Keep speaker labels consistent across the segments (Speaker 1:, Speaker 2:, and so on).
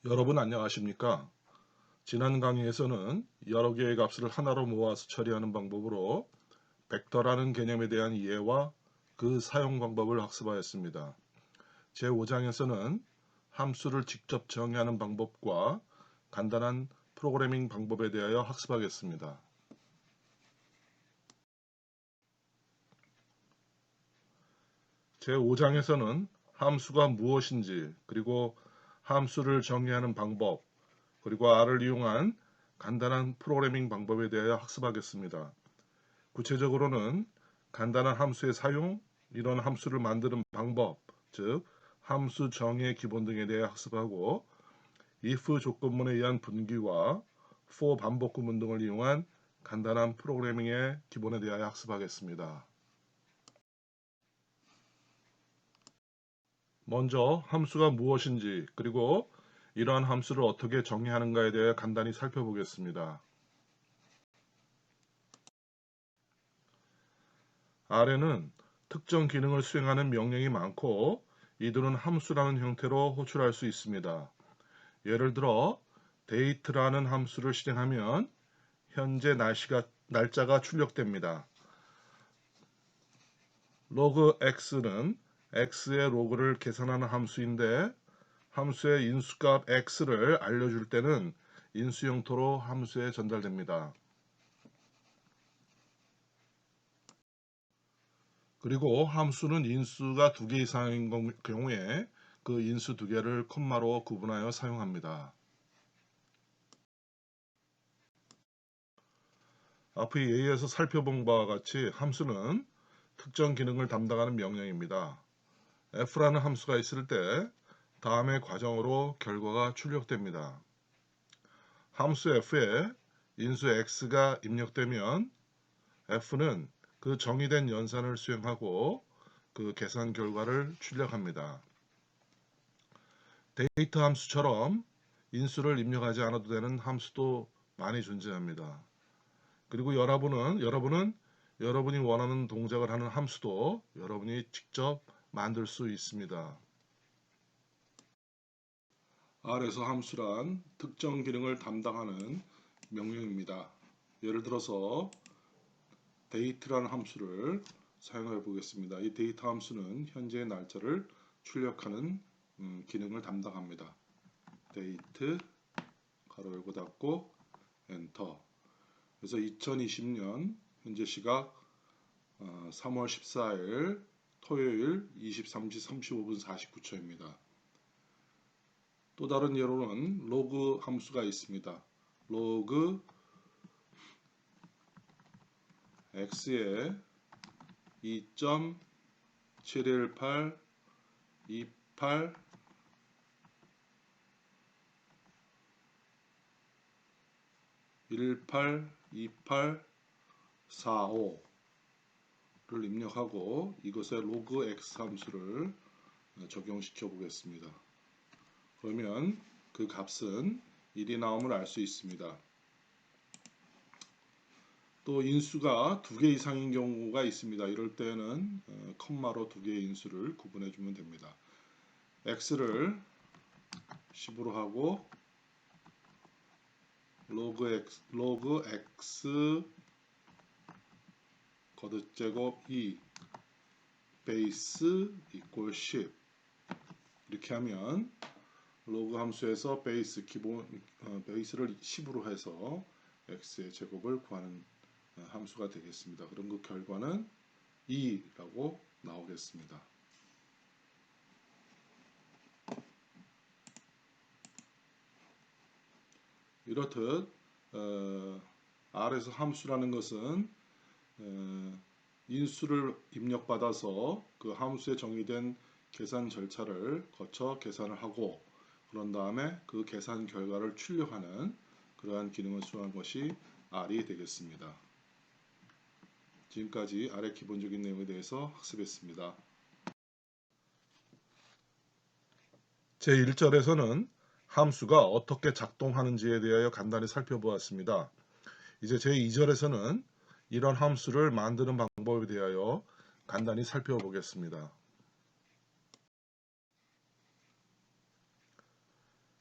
Speaker 1: 여러분 안녕하십니까? 지난 강의에서는 여러 개의 값을 하나로 모아서 처리하는 방법으로 벡터라는 개념에 대한 이해와 그 사용 방법을 학습하였습니다. 제5장에서는 함수를 직접 정의하는 방법과 간단한 프로그래밍 방법에 대하여 학습하겠습니다. 제5장에서는 함수가 무엇인지, 그리고 함수를 정의하는 방법, 그리고 R을 이용한 간단한 프로그래밍 방법에 대하여 학습하겠습니다. 구체적으로는 간단한 함수의 사용, 이런 함수를 만드는 방법, 즉 함수 정의의 기본 등에 대해 학습하고 if 조건문에 의한 분기와 for 반복 구문 등을 이용한 간단한 프로그래밍의 기본에 대하여 학습하겠습니다. 먼저 함수가 무엇인지, 그리고 이러한 함수를 어떻게 정의하는가에 대해 간단히 살펴보겠습니다. R에는 특정 기능을 수행하는 명령이 많고 이들은 함수라는 형태로 호출할 수 있습니다. 예를 들어 date라는 함수를 실행하면 현재 날짜가 출력됩니다. logx는 x의 로그를 계산하는 함수인데 함수의 인수값 x를 알려줄 때는 인수 형태로 함수에 전달됩니다. 그리고 함수는 인수가 2개 이상인 경우에 그 인수 2개를 콤마로 구분하여 사용합니다. 앞의 예에서 살펴본 바와 같이 함수는 특정 기능을 담당하는 명령입니다. f라는 함수가 있을 때 다음의 과정으로 결과가 출력됩니다. 함수 f에 인수 x가 입력되면 f는 그 정의된 연산을 수행하고 그 계산 결과를 출력합니다. 데이터 함수처럼 인수를 입력하지 않아도 되는 함수도 많이 존재합니다. 그리고 여러분은 여러분이 원하는 동작을 하는 함수도 여러분이 직접 만들 수 있습니다. R에서 함수란 특정 기능을 담당하는 명령입니다. 예를 들어서 date라는 함수를 사용해 보겠습니다. 이 데이터 함수는 현재의 날짜를 출력하는 기능을 담당합니다. date 가로 열고 닫고 엔터. 그래서 2020년 현재 시각 3월 14일 토요일 23시 35분 49초입니다. 또 다른 예로는 로그 함수가 있습니다. 로그 x에 2.718 28 1828 45를 입력하고 이것에 로그 x 함수를 적용시켜 보겠습니다. 그러면 그 값은 1이 나옴을 알 수 있습니다. 또 인수가 2개 이상인 경우가 있습니다. 이럴 때는 컴마로 2개의 인수를 구분해 주면 됩니다. x를 10으로 하고 로그 x 거듭제곱 2 베이스 이꼴 10 이렇게 하면 로그 함수에서 베이스를 10으로 해서 x의 제곱을 구하는 함수가 되겠습니다. 그럼 그 결과는 2라고 나오겠습니다. 이렇듯 R에서 함수라는 것은 인수를 입력받아서 그 함수에 정의된 계산 절차를 거쳐 계산을 하고 그런 다음에 그 계산 결과를 출력하는 그러한 기능을 수행한 것이 R이 되겠습니다. 지금까지 R의 기본적인 내용에 대해서 학습했습니다. 제1절에서는 함수가 어떻게 작동하는지에 대하여 간단히 살펴보았습니다. 이제 제2절에서는 이런 함수를 만드는 방법에 대하여 간단히 살펴보겠습니다.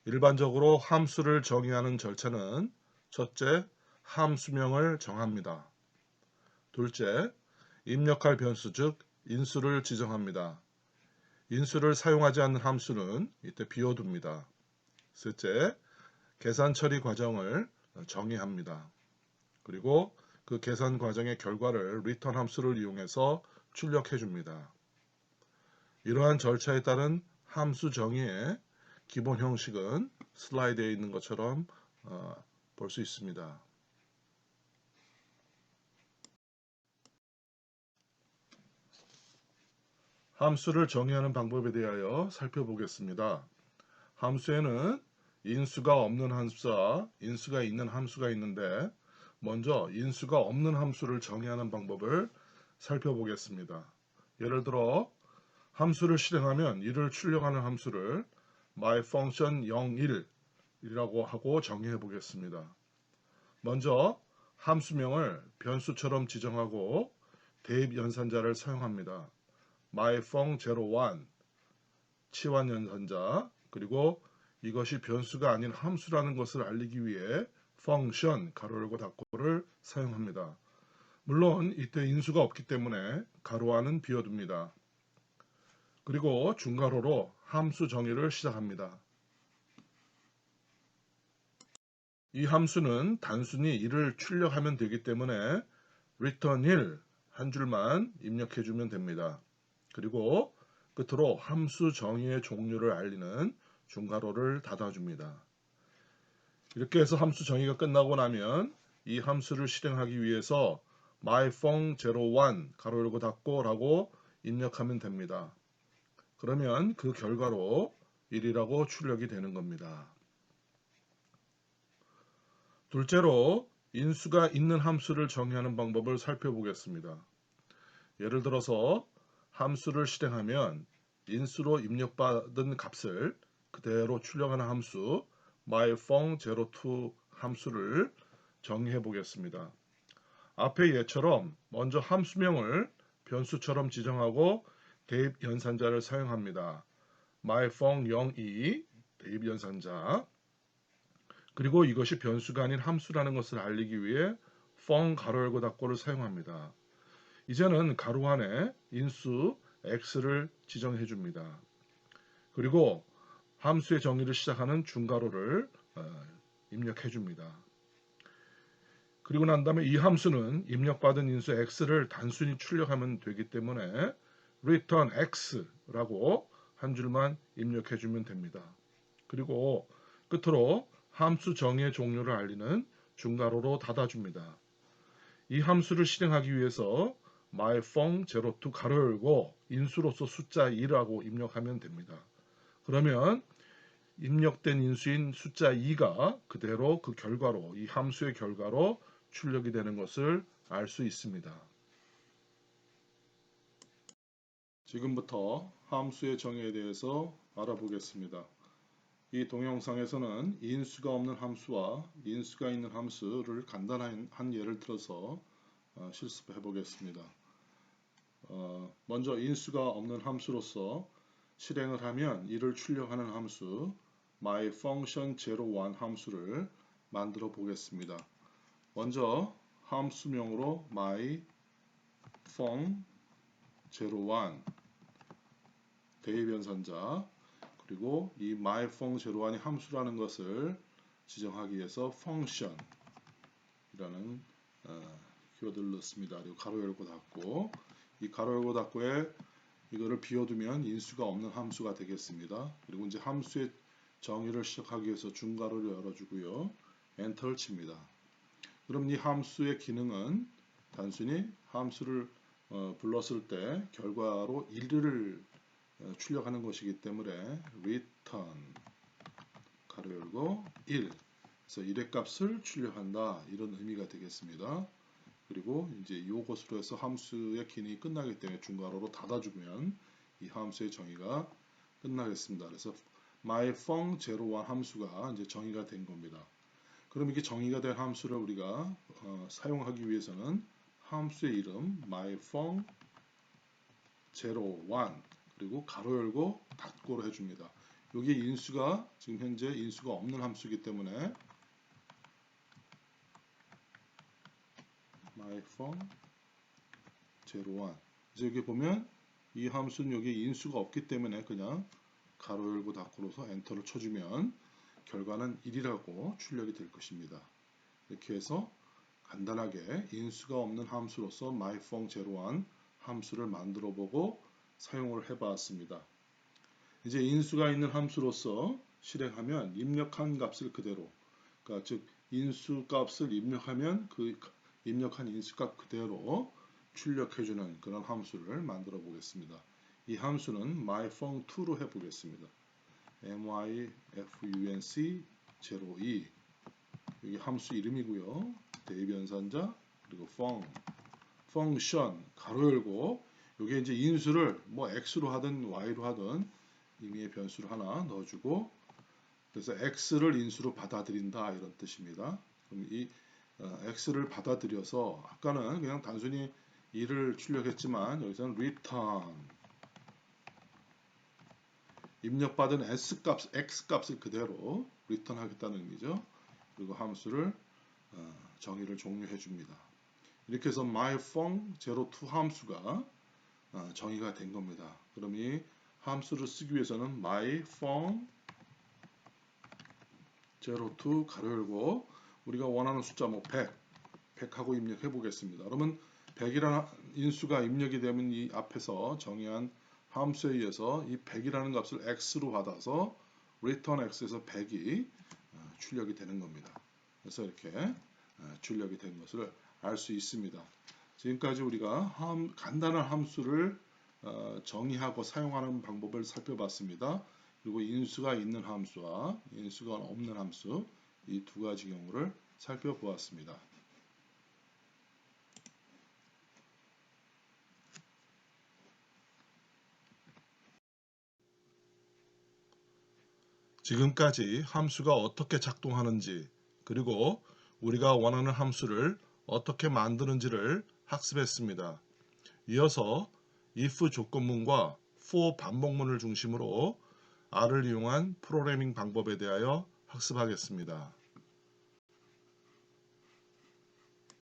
Speaker 1: 일반적으로 함수를 정의하는 절차는 첫째, 함수명을 정합니다. 둘째, 입력할 변수 즉 인수를 지정합니다. 인수를 사용하지 않는 함수는 이때 비워둡니다. 셋째, 계산 처리 과정을 정의합니다. 그리고 그 계산 과정의 결과를 return 함수를 이용해서 출력해 줍니다. 이러한 절차에 따른 함수 정의의 기본 형식은 슬라이드에 있는 것처럼 볼 수 있습니다. 함수를 정의하는 방법에 대하여 살펴보겠습니다. 함수에는 인수가 없는 함수와 인수가 있는 함수가 있는데 먼저 인수가 없는 함수를 정의하는 방법을 살펴보겠습니다. 예를 들어 함수를 실행하면 이를 출력하는 함수를 myfunction 01이라고 하고 정의해 보겠습니다. 먼저 함수명을 변수처럼 지정하고 대입 연산자를 사용합니다. myfun01 치환 연산자 그리고 이것이 변수가 아닌 함수라는 것을 알리기 위해 function 가로 열고 닫고를 사용합니다. 물론 이때 인수가 없기 때문에 가로 안은 비워둡니다. 그리고 중괄호로 함수 정의를 시작합니다. 이 함수는 단순히 1을 출력하면 되기 때문에 return 1 한 줄만 입력해 주면 됩니다. 그리고 끝으로 함수 정의의 종류를 알리는 중괄호를 닫아줍니다. 이렇게 해서 함수 정의가 끝나고 나면 이 함수를 실행하기 위해서 myfun01 가로 열고 닫고 라고 입력하면 됩니다. 그러면 그 결과로 1이라고 출력이 되는 겁니다. 둘째로 인수가 있는 함수를 정의하는 방법을 살펴보겠습니다. 예를 들어서 함수를 실행하면 인수로 입력받은 값을 그대로 출력하는 함수 myfun02 함수를 정의해 보겠습니다. 앞의 예처럼 먼저 함수명을 변수처럼 지정하고 대입 연산자를 사용합니다. myfun02 대입 연산자 그리고 이것이 변수가 아닌 함수라는 것을 알리기 위해 fun 가로 열고 닫고를 사용합니다. 이제는 가로 안에 인수 x를 지정해 줍니다. 그리고 함수의 정의를 시작하는 중괄호를 입력해 줍니다. 그리고 난 다음에 이 함수는 입력받은 인수 x를 단순히 출력하면 되기 때문에 return x라고 한 줄만 입력해 주면 됩니다. 그리고 끝으로 함수 정의의 종류를 알리는 중괄호로 닫아줍니다. 이 함수를 실행하기 위해서 myfun02 가로 열고 인수로서 숫자 2라고 입력하면 됩니다. 그러면 입력된 인수인 숫자 2가 그대로 그 결과로 이 함수의 결과로 출력이 되는 것을 알 수 있습니다. 지금부터 함수의 정의에 대해서 알아보겠습니다. 이 동영상에서는 인수가 없는 함수와 인수가 있는 함수를 간단한 예를 들어서 실습해 보겠습니다. 먼저 인수가 없는 함수로서 실행을 하면 이를 출력하는 함수 myfunction01 함수를 만들어 보겠습니다. 먼저 함수명으로 myfun01 대입 연산자 그리고 이 myfun01이 함수라는 것을 지정하기 위해서 function이라는 키워드를 넣습니다. 그리고 가로 열고 닫고 이 가로 열고 닫고에 이거를 비워두면 인수가 없는 함수가 되겠습니다. 그리고 이제 함수의 정의를 시작하기 위해서 중괄호를 열어주고요. 엔터를 칩니다. 그럼 이 함수의 기능은 단순히 함수를 불렀을 때 결과로 1을 출력하는 것이기 때문에 return 가로 열고 1 그래서 1의 값을 출력한다 이런 의미가 되겠습니다. 그리고 이제 이것으로 해서 함수의 기능이 끝나기 때문에 중괄호로 닫아주면 이 함수의 정의가 끝나겠습니다. 그래서 myfun01 함수가 이제 정의가 된 겁니다. 그럼 이게 정의가 된 함수를 우리가 사용하기 위해서는 함수의 이름 myfun01 그리고 가로 열고 닫고로 해줍니다. 여기 인수가 지금 현재 인수가 없는 함수이기 때문에 myForm 01. 이제 여기 보면 이 함수는 여기 인수가 없기 때문에 그냥 가로 열고 닫고로서 엔터를 쳐주면 결과는 1이라고 출력이 될 것입니다. 이렇게 해서 간단하게 인수가 없는 함수로서 myForm01 함수를 만들어 보고 사용을 해 봤습니다. 이제 인수가 있는 함수로서 실행하면 입력한 값을 그대로, 그러니까 즉 인수 값을 입력하면 그 입력한 인수값 그대로 출력해주는 그런 함수를 만들어 보겠습니다. 이 함수는 myForm2로 해보겠습니다. myfunc02 여기 함수 이름이고요. 대변산자 그리고 function 가로 열고 여기에 이제 인수를 뭐 x로 하든 y로 하든 임의의 변수를 하나 넣어주고 그래서 x를 인수로 받아들인다 이런 뜻입니다. 그럼 이 x를 받아들여서 아까는 그냥 단순히 2를 출력했지만 여기서는 return 입력받은 x 값을 그대로 return 하겠다는 의미죠. 그리고 함수를 정의를 종료해 줍니다. 이렇게 해서 myForm02 함수가 정의가 된 겁니다. 그럼 이 함수를 쓰기 위해서는 myForm02 가로 열고 우리가 원하는 숫자 뭐 100하고 입력해 보겠습니다. 그러면 100이라는 인수가 입력이 되면 이 앞에서 정의한 함수에 의해서 이 100이라는 값을 x로 받아서 return x에서 100이 출력이 되는 겁니다. 그래서 이렇게 출력이 된 것을 알 수 있습니다. 지금까지 우리가 간단한 함수를 정의하고 사용하는 방법을 살펴봤습니다. 그리고 인수가 있는 함수와 인수가 없는 함수 이 두 가지 경우를 살펴보았습니다. 지금까지 함수가 어떻게 작동하는지 그리고 우리가 원하는 함수를 어떻게 만드는지를 학습했습니다. 이어서 if 조건문과 for 반복문을 중심으로 R을 이용한 프로그래밍 방법에 대하여 학습하겠습니다.